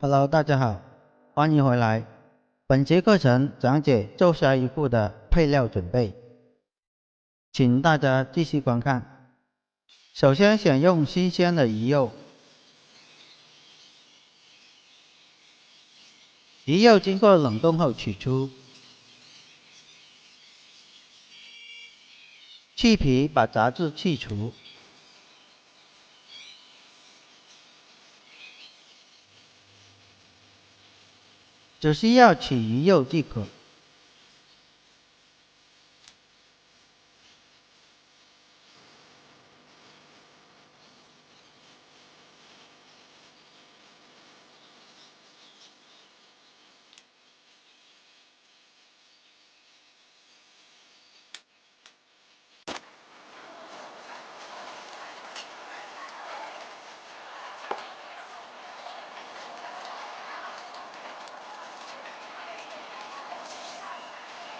Hello，大家好，欢迎回来。本节课程讲解做虾鱼腹的配料准备，请大家继续观看。首先选用新鲜的鱼肉，鱼肉经过冷冻后取出，去皮把杂质去除，只需要取鱼肉即可。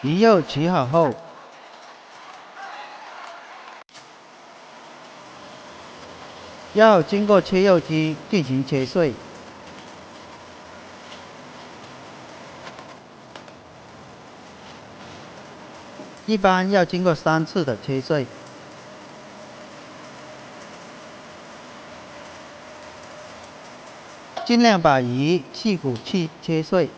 鱼肉取好后，要经过切肉机进行切碎，一般要经过3次的切碎。尽量把鱼细骨切碎。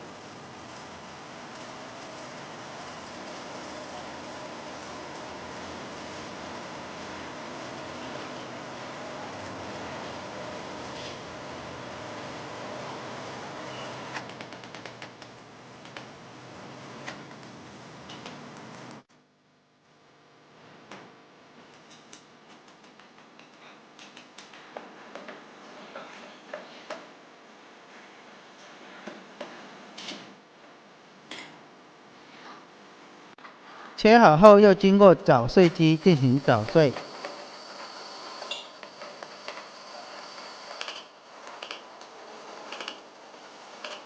切好后，又经过捣碎机进行捣碎，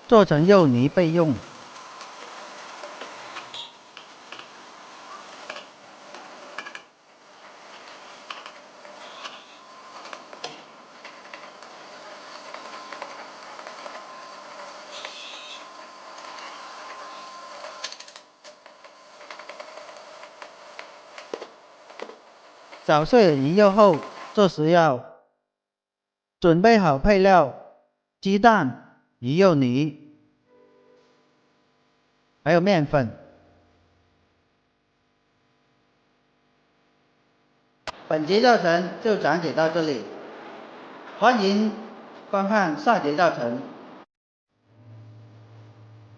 做成肉泥备用。捣碎了鱼肉后，这时要准备好配料：鸡蛋、鱼肉泥，还有面粉。本节教程就讲解到这里，欢迎观看下节教程。